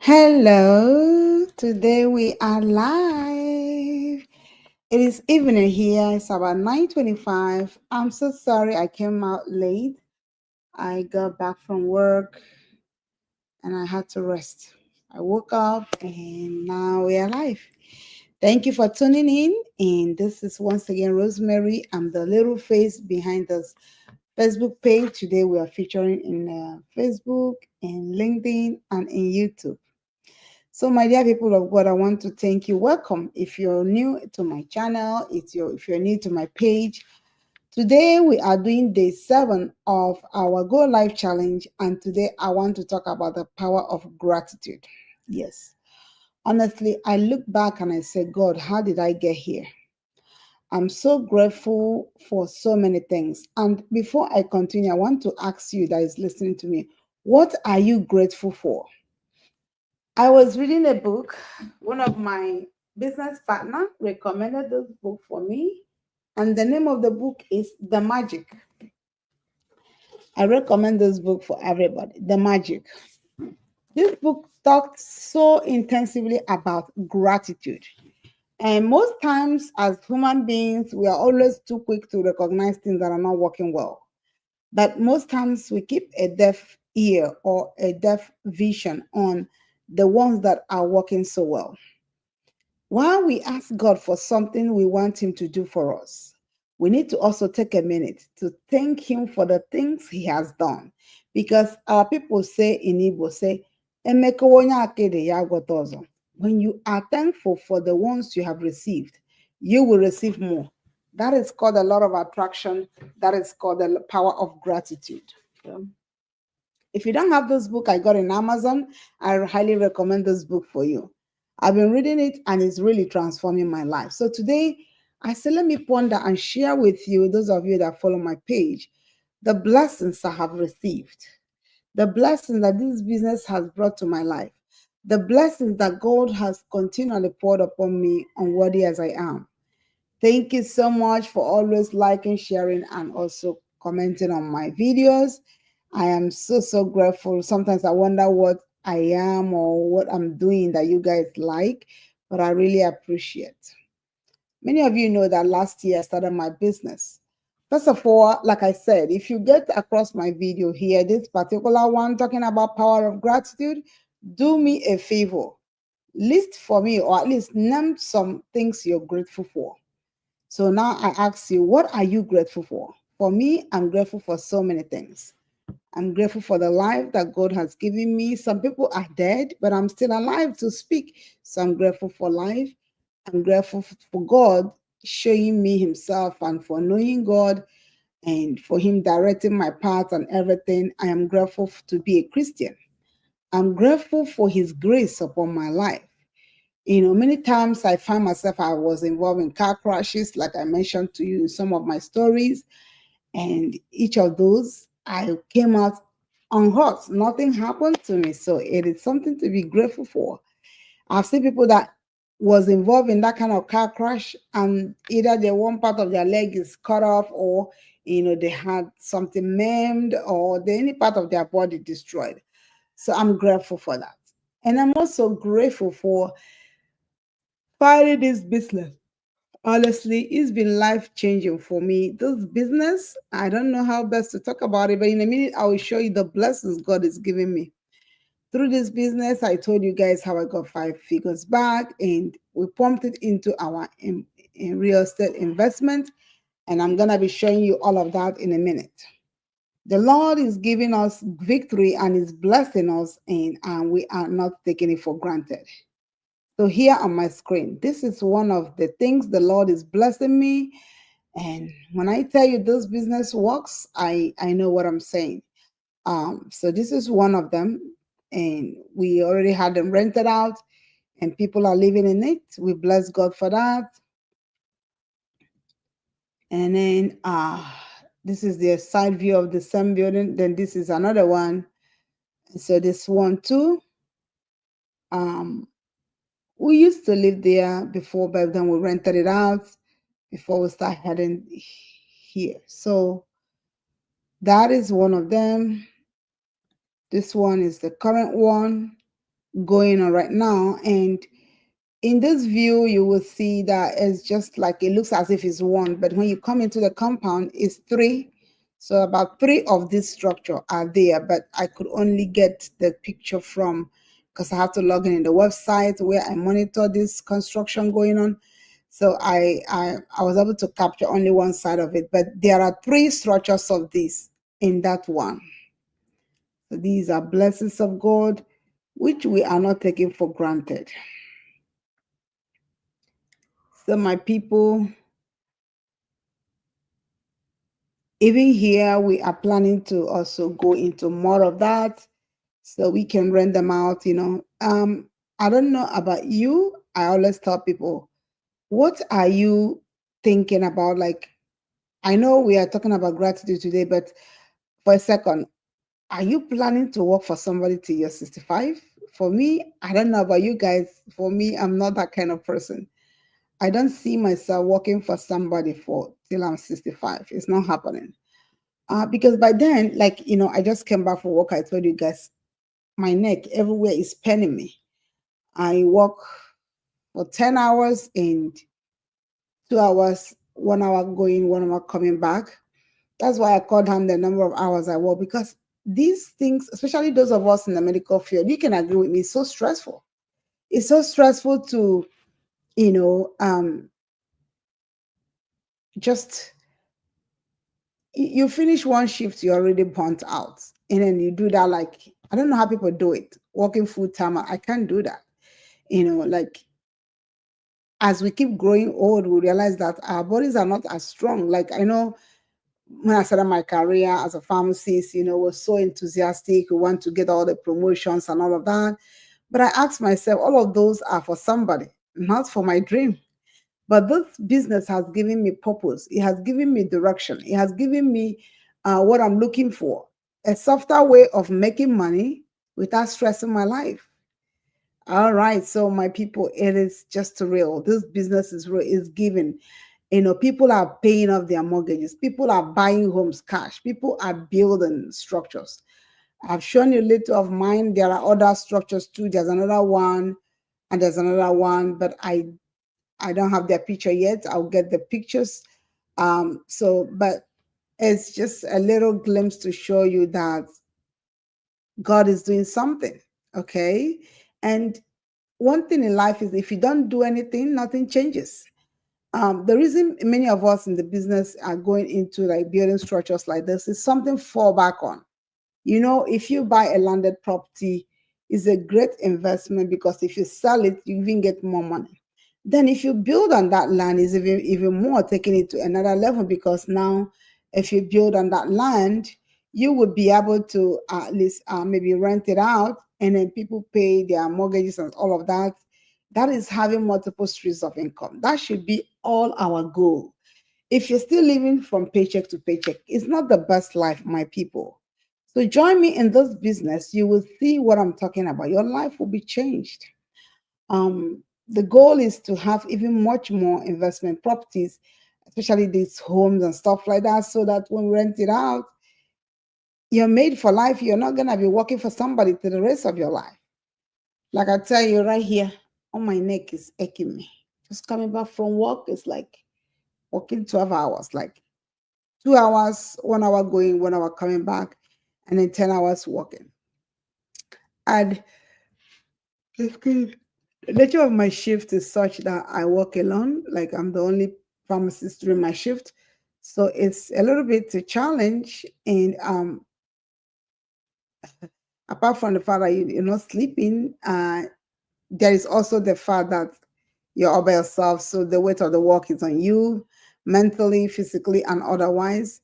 Hello, today we are live. It is evening here. It's about 9:25. I'm so sorry I came out late. I got back from work and I had to rest. I woke up and now we are live. Thank you for tuning in. And this is once again Rosemary. I'm the little face behind this Facebook page. Today we are featuring in Facebook, in LinkedIn, and in YouTube. So, my dear people of God, I want to thank you. Welcome. If you're new to my channel, if you're new to my page, today we are doing day 7 of our Go Live challenge, and today I want to talk about the power of gratitude. Yes, honestly, I look back and I say, God, how did I get here? I'm so grateful for so many things. And before I continue, I want to ask you that is listening to me, what are you grateful for? I was reading a book. One of my business partner recommended this book for me, and the name of the book is The Magic. I recommend this book for everybody. The Magic. This book talks so intensively about gratitude. And most times, as human beings, we are always too quick to recognize things that are not working well. But most times, we keep a deaf ear or a deaf vision on the ones that are working so well. While we ask God for something we want Him to do for us, we need to also take a minute to thank Him for the things He has done. Because our people say in Igbo, say, "Emeka onye akịdị ya agwọta ọzọ." When you are thankful for the ones you have received, you will receive more. That is called a lot of attraction. That is called the power of gratitude. Yeah. If you don't have this book I got in Amazon, I highly recommend this book for you. I've been reading it and it's really transforming my life. So today, I said, let me ponder and share with you, those of you that follow my page, the blessings I have received, the blessings that this business has brought to my life, the blessings that God has continually poured upon me, unworthy as I am. Thank you so much for always liking, sharing, and also commenting on my videos. I am so grateful. Sometimes I wonder what I am or what I'm doing that you guys like, but I really appreciate. Many of you know that last year I started my business. First of all, like I said, if you get across my video here, this particular one talking about power of gratitude, do me a favor. List for me, or at least name some things you're grateful for. So now I ask you, what are you grateful for? For me, I'm grateful for so many things. I'm grateful for the life that God has given me. Some people are dead, but I'm still alive to speak. So I'm grateful for life. I'm grateful for God showing me Himself and for knowing God and for Him directing my path and everything. I am grateful to be a Christian. I'm grateful for His grace upon my life. Many times I find myself, I was involved in car crashes, like I mentioned to you in some of my stories. And each of those, I came out unhurt. Nothing happened to me. So it is something to be grateful for. I've seen people that was involved in that kind of car crash, and either the one part of their leg is cut off, or they had something maimed, or any part of their body destroyed. So I'm grateful for that. And I'm also grateful for finding this business. Honestly, it's been life changing for me. This business, I don't know how best to talk about it, but in a minute, I will show you the blessings God is giving me. Through this business, I told you guys how I got 5 figures back, and we pumped it into our in real estate investment. And I'm going to be showing you all of that in a minute. The Lord is giving us victory and is blessing us, and we are not taking it for granted. So here on my screen, this is one of the things the Lord is blessing me. And when I tell you this business works, I know what I'm saying. So this is one of them, and we already had them rented out, and people are living in it. We bless God for that. And then this is the side view of the same building. Then this is another one. So this one too. We used to live there before, but then we rented it out before we start heading here. So that is one of them. This one is the current one. going on right now. And in this view, you will see that it's just like it looks as if it's one, but when you come into the compound, it's three. So about three of this structure are there, but I could only get the picture from, because I have to log in the website where I monitor this construction going on. So I was able to capture only one side of it, but there are three structures of this in that one. So these are blessings of God, which we are not taking for granted. So my people, even here, we are planning to also go into more of that so we can rent them out, I don't know about you. I always tell people, what are you thinking about? Like, I know we are talking about gratitude today, but for a second, are you planning to work for somebody till you're 65? For me, I don't know about you guys. For me, I'm not that kind of person. I don't see myself working for somebody for till I'm 65. It's not happening. Because by then, like, I just came back from work. I told you guys, my neck everywhere is paining me. I work for 10 hours and 2 hours, 1 hour going, 1 hour coming back. That's why I called down the number of hours I work, because these things, especially those of us in the medical field, you can agree with me, it's so stressful. It's so stressful to, you know, just you finish one shift, you're already burnt out. And then you do that, like, I don't know how people do it, working full time. I can't do that. Like, as we keep growing old, we realize that our bodies are not as strong. Like, I know when I started my career as a pharmacist, we're so enthusiastic. We want to get all the promotions and all of that. But I asked myself, all of those are for somebody, not for my dream. But this business has given me purpose. It has given me direction. It has given me what I'm looking for, a softer way of making money without stressing my life. All right. So, my people, it is just real. This business is real, is giving. People are paying off their mortgages. People are buying homes cash. People are building structures. I've shown you a little of mine. There are other structures too. There's another one, and there's another one, but I don't have their picture yet. I'll get the pictures. But it's just a little glimpse to show you that God is doing something. Okay. And one thing in life is, if you don't do anything, nothing changes. The reason many of us in the business are going into like building structures like this is something fall back on. If you buy a landed property, it's a great investment, because if you sell it, you even get more money. Then if you build on that land, is even more, taking it to another level, because now if you build on that land, you would be able to at least maybe rent it out, and then people pay their mortgages and all of that. That is having multiple streams of income. That should be all our goal. If you're still living from paycheck to paycheck, it's not the best life, my people. So join me in this business. You will see what I'm talking about. Your life will be changed. The goal is to have even much more investment properties, especially these homes and stuff like that, so that when we rent it out, you're made for life. You're not going to be working for somebody to the rest of your life. Like I tell you right here, on my neck is aching me. Just coming back from work, it's like working 12 hours, like 2 hours, 1 hour going, 1 hour coming back, and then 10 hours working. And the nature of my shift is such that I work alone, like I'm the only pharmacist during my shift. So it's a little bit a challenge. And apart from the fact that you're not sleeping, there is also the fact that you're all by yourself. So the weight of the work is on you, mentally, physically, and otherwise.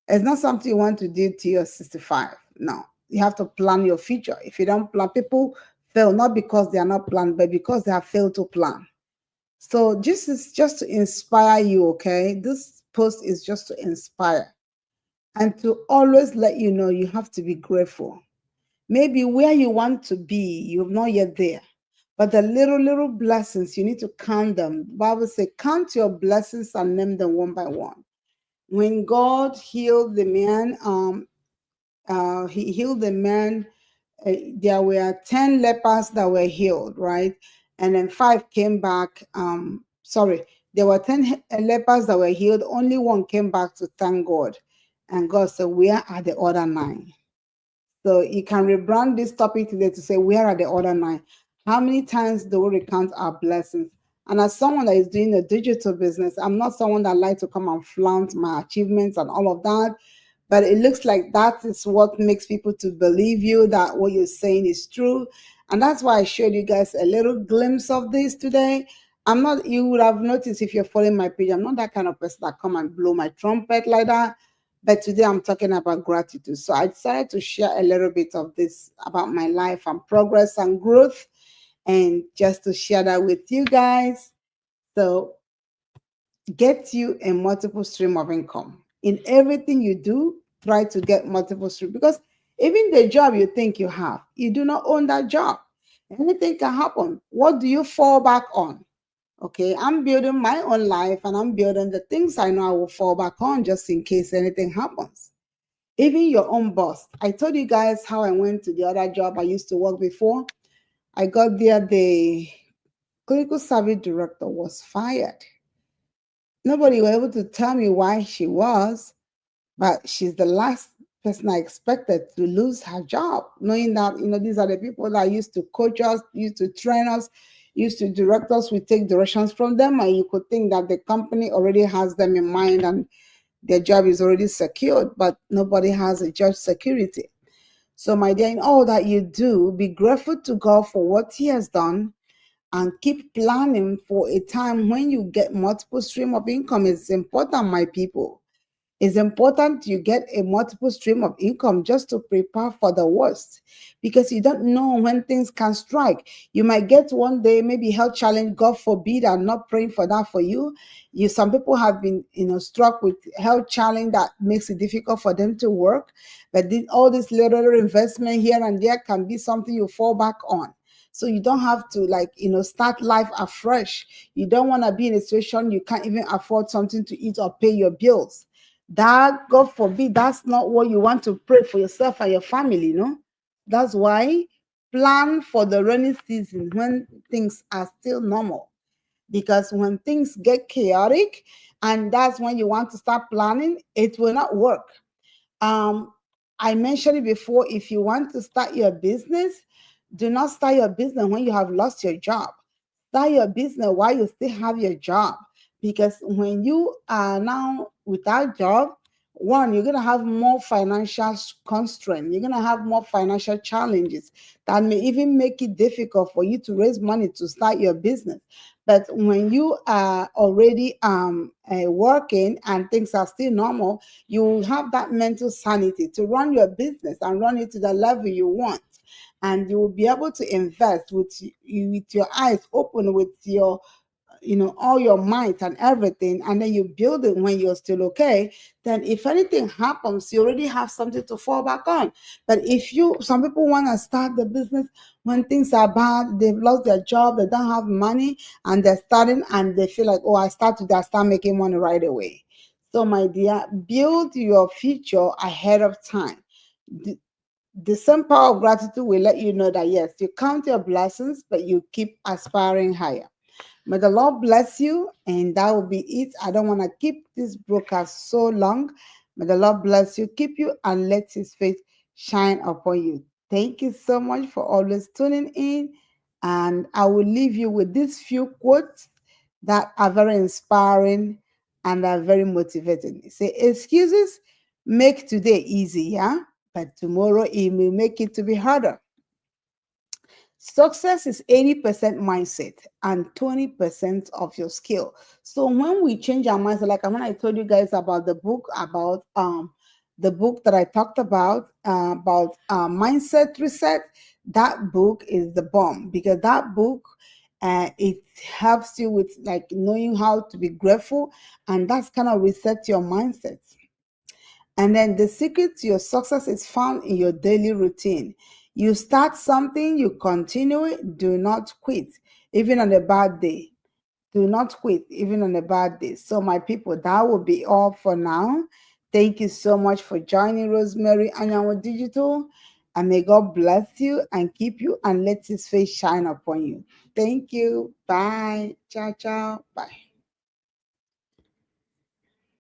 It's not something you want to do till you're 65. No, you have to plan your future. If you don't plan, people fail not because they are not planned, but because they have failed to plan. So this is just to inspire you, okay? This post is just to inspire and to always let you know you have to be grateful. Maybe where you want to be, you're not yet there. But the little blessings, you need to count them. The Bible says, count your blessings and name them one by one. When God healed the man, he healed the man there were 10 lepers that were healed, right? And then 5 came back. Sorry, there were 10 lepers that were healed. Only 1 came back to thank God. And God said, where are the other 9? So you can rebrand this topic today to say, where are the other 9? How many times do we recount our blessings? And as someone that is doing a digital business, I'm not someone that likes to come and flaunt my achievements and all of that. But it looks like that is what makes people to believe you, that what you're saying is true. And that's why I showed you guys a little glimpse of this today. I'm not, you would have noticed if you're following my page, I'm not that kind of person that come and blow my trumpet like that. But today I'm talking about gratitude. So I decided to share a little bit of this about my life and progress and growth, and just to share that with you guys. So get you a multiple stream of income. In everything you do, try to get multiple stream, because even the job you think you have, you do not own that job. Anything can happen. What do you fall back on? Okay, I'm building my own life, and I'm building the things I know I will fall back on just in case anything happens. Even your own boss. I told you guys how I went to the other job I used to work before. I got there, the clinical service director was fired. Nobody was able to tell me why she was, but she's the last person I expected to lose her job, knowing that, these are the people that used to coach us, used to train us, used to direct us. We take directions from them, and you could think that the company already has them in mind and their job is already secured, but nobody has a job security. So, my dear, in all that you do, be grateful to God for what He has done, and keep planning for a time when you get multiple stream of income. It's important, my people. It's important you get a multiple stream of income just to prepare for the worst, because you don't know when things can strike. You might get one day, maybe health challenge, God forbid. I'm not praying for that for you. Some people have been, struck with health challenge that makes it difficult for them to work. But all this little investment here and there can be something you fall back on. So you don't have to start life afresh. You don't want to be in a situation you can't even afford something to eat or pay your bills. That, God forbid, that's not what you want to pray for yourself and your family, That's why plan for the rainy season when things are still normal. Because when things get chaotic, and that's when you want to start planning, it will not work. Um, I mentioned it before, if you want to start your business, do not start your business when you have lost your job. Start your business while you still have your job. Because when you are now without job, one, you're going to have more financial constraint. You're going to have more financial challenges that may even make it difficult for you to raise money to start your business. But when you are already working and things are still normal, you will have that mental sanity to run your business and run it to the level you want. And you will be able to invest with your eyes open, with your all your might and everything, and then you build it when you're still okay. Then if anything happens, you already have something to fall back on. But if some people want to start the business when things are bad, they've lost their job, they don't have money, and they're starting and they feel like, oh, I start making money right away. So, my dear, build your future ahead of time. The same power of gratitude will let you know that yes, you count your blessings, but you keep aspiring higher. May the Lord bless you, and that will be it. I don't want to keep this broadcast so long. May the Lord bless you, keep you, and let His face shine upon you. Thank you so much for always tuning in. And I will leave you with these few quotes that are very inspiring and are very motivating. Say, excuses make today easy, yeah? But tomorrow it will make it to be harder. Success is 80% mindset and 20% of your skill. So when we change our mindset, like when I told you guys about the book that I talked about mindset reset, that book is the bomb, because that book it helps you with like knowing how to be grateful, and that's kind of reset your mindset. And then the secret to your success is found in your daily routine. You start something, you continue it, do not quit, even on a bad day. Do not quit, even on a bad day. So, my people, that will be all for now. Thank you so much for joining Rosemary Anyanwu Digital. And may God bless you and keep you and let his face shine upon you. Thank you. Bye. Ciao, ciao. Bye.